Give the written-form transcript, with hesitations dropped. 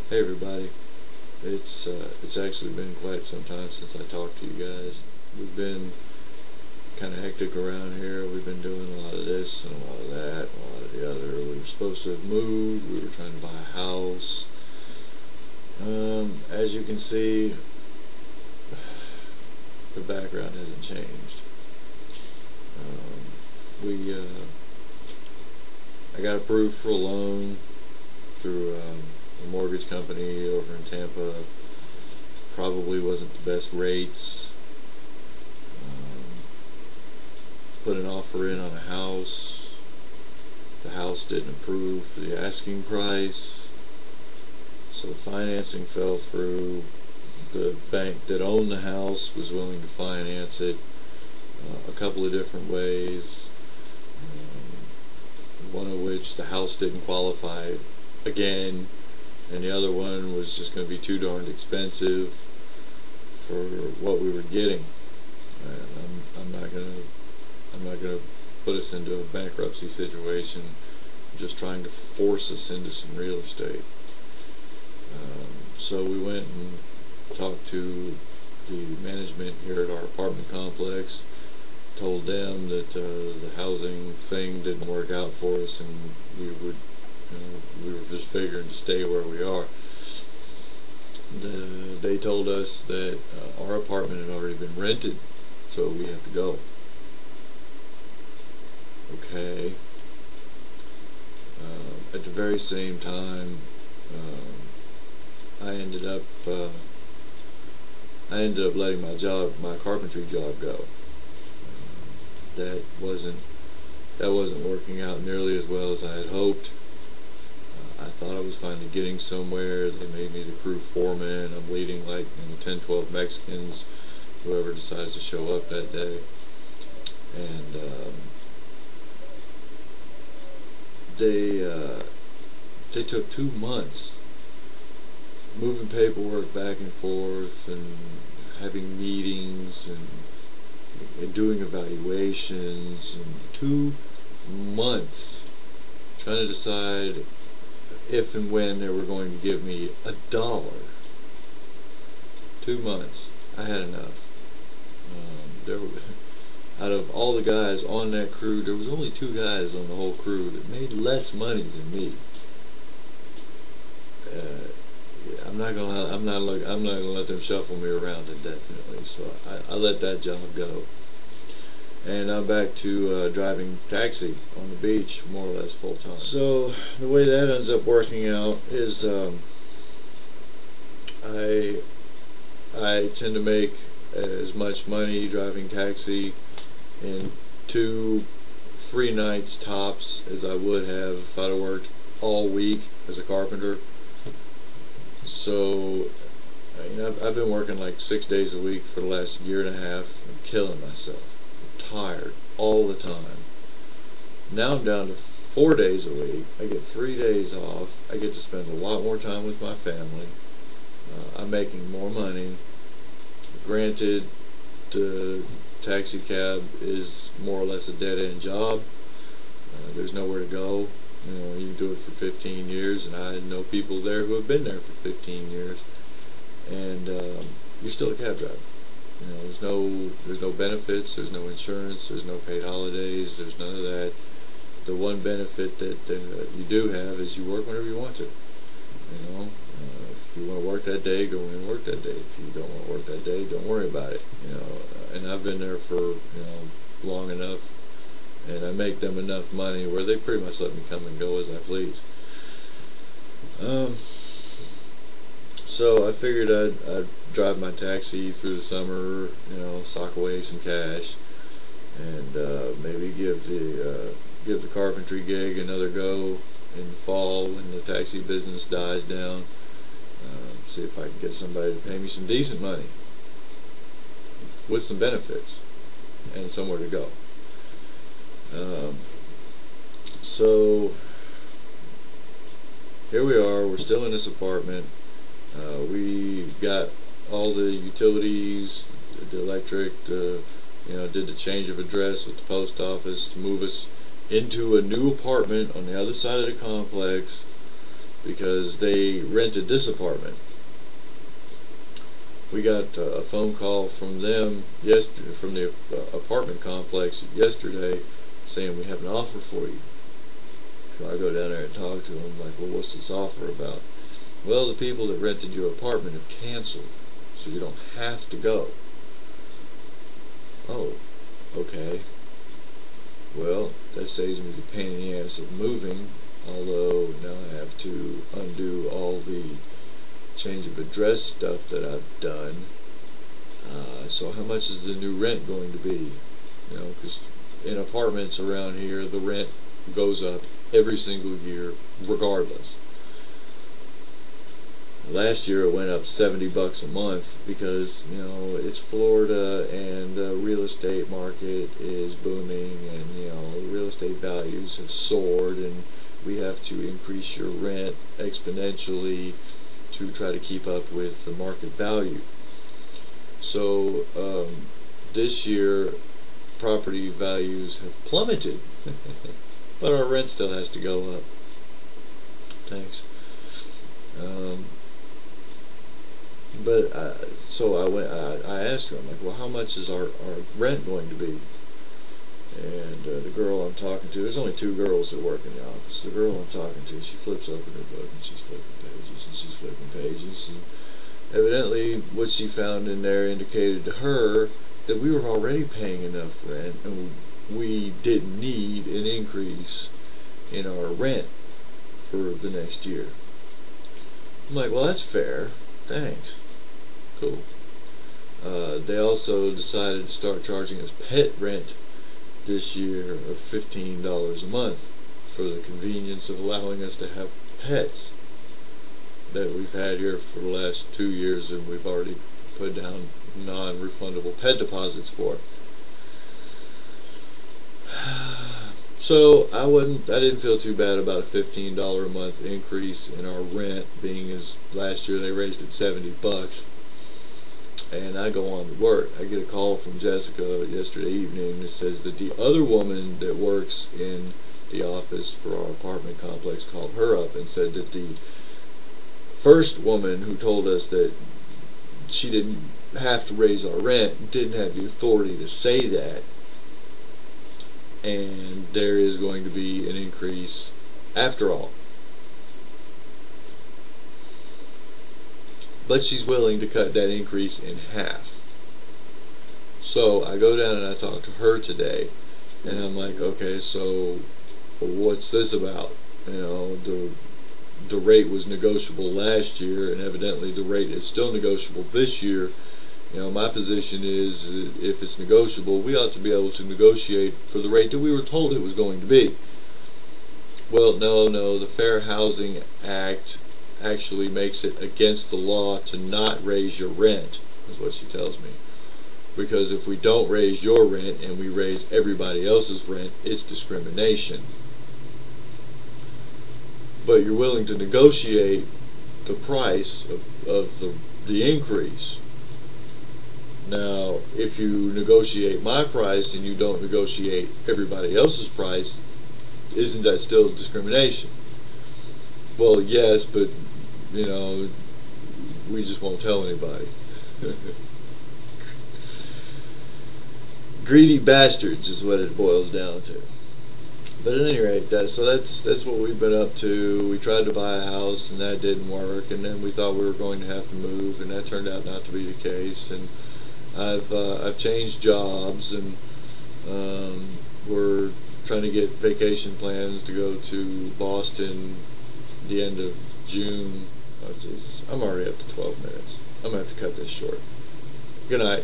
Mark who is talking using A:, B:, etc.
A: Hey everybody, it's actually been quite some time since I talked to you guys. We've been kind of hectic around here. We've been doing a lot of this and a lot of that and a lot of the other. We were supposed to have moved. We were trying to buy a house. As you can see, the background hasn't changed. I got approved for a loan through a mortgage company over in Tampa. Probably wasn't the best rates. Put an offer in on a house. The house didn't approve for the asking price, so the financing fell through. The bank that owned the house was willing to finance it a couple of different ways, one of which the house didn't qualify again, and the other one was just going to be too darned expensive for what we were getting. And I'm not gonna put us into a bankruptcy situation. I'm just trying to force us into some real estate. So we went and talked to the management here at our apartment complex. Told them that the housing thing didn't work out for us, and we were just figuring to stay where we are. They told us that our apartment had already been rented, so we have to go. Okay. At the very same time, I ended up letting my carpentry job go. That wasn't working out nearly as well as I had hoped. I thought I was finally getting somewhere. They made me the crew foreman. I'm leading like 10, 12 Mexicans, whoever decides to show up that day. And they took 2 months moving paperwork back and forth and having meetings and doing evaluations, and 2 months trying to decide if and when they were going to give me $1. 2 months. I had enough. Out of all the guys on that crew, there was only 2 guys on the whole crew that made less money than me. I'm not gonna let them shuffle me around indefinitely. So I let that job go, and I'm back to driving taxi on the beach, more or less full time. So the way that ends up working out is I tend to make as much money driving taxi in 2-3 nights tops as I would have if I'd have worked all week as a carpenter. So, I've been working like 6 days a week for the last year and a half. I'm killing myself. I'm tired all the time. Now I'm down to 4 days a week. I get 3 days off. I get to spend a lot more time with my family. I'm making more money. Granted, the taxi cab is more or less a dead-end job. There's nowhere to go. You do it for 15 years, and I know people there who have been there for 15 years, and you're still a cab driver. There's no benefits, there's no insurance, there's no paid holidays, there's none of that. The one benefit that you do have is you work whenever you want to. If you want to work that day, go in and work that day. If you don't want to work that day, don't worry about it. And I've been there for long enough, and I make them enough money where they pretty much let me come and go as I please. So I figured I'd drive my taxi through the summer, sock away some cash, and maybe give the carpentry gig another go in the fall when the taxi business dies down. See if I can get somebody to pay me some decent money with some benefits and somewhere to go. So here we are. We're still in this apartment. We got all the utilities, the electric, did the change of address with the post office to move us into a new apartment on the other side of the complex because they rented this apartment. We got a phone call from them yesterday, from the apartment complex yesterday, saying we have an offer for you. So I go down there and talk to them, like, well, what's this offer about? Well, the people that rented your apartment have canceled, so you don't have to go. Oh, okay. Well, that saves me the pain in the ass of moving, although now I have to undo all the change of address stuff that I've done. So how much is the new rent going to be? You know, because in apartments around here, the rent goes up every single year, regardless. Last year it went up $70 a month because, you know, it's Florida and the real estate market is booming, and, you know, real estate values have soared, and we have to increase your rent exponentially to try to keep up with the market value. So this year property values have plummeted, but our rent still has to go up. Thanks. So I asked her, I'm like, well, how much is our rent going to be? And the girl I'm talking to, there's only two girls that work in the office. The girl I'm talking to, she flips open her book and she's flipping pages and she's flipping pages. And evidently what she found in there indicated to her that we were already paying enough rent and we didn't need an increase in our rent for the next year. I'm like, well, that's fair. Thanks. Cool. They also decided to start charging us pet rent this year of $15 a month for the convenience of allowing us to have pets that we've had here for the last 2 years, and we've already put down non-refundable pet deposits for it. So I didn't feel too bad about a $15 a month increase in our rent, being as last year they raised it $70. And I go on to work. I get a call from Jessica yesterday evening that says that the other woman that works in the office for our apartment complex called her up and said that the first woman who told us that she didn't have to raise our rent didn't have the authority to say that, and there is going to be an increase after all. But she's willing to cut that increase in half. So I go down and I talk to her today, and I'm like, okay, so what's this about? You know, the rate was negotiable last year, and evidently the rate is still negotiable this year. You know, my position is, if it's negotiable, we ought to be able to negotiate for the rate that we were told it was going to be. Well, no, the Fair Housing Act actually makes it against the law to not raise your rent, is what she tells me. Because if we don't raise your rent and we raise everybody else's rent, it's discrimination. But you're willing to negotiate the price of the increase. Now, if you negotiate my price and you don't negotiate everybody else's price, isn't that still discrimination? Well, yes, but, you know, we just won't tell anybody. Greedy bastards is what it boils down to. But at any rate, that's what we've been up to. We tried to buy a house and that didn't work, and then we thought we were going to have to move, and that turned out not to be the case. And I've changed jobs, and we're trying to get vacation plans to go to Boston the end of June. Oh Jesus, I'm already up to 12 minutes. I'm gonna have to cut this short. Good night.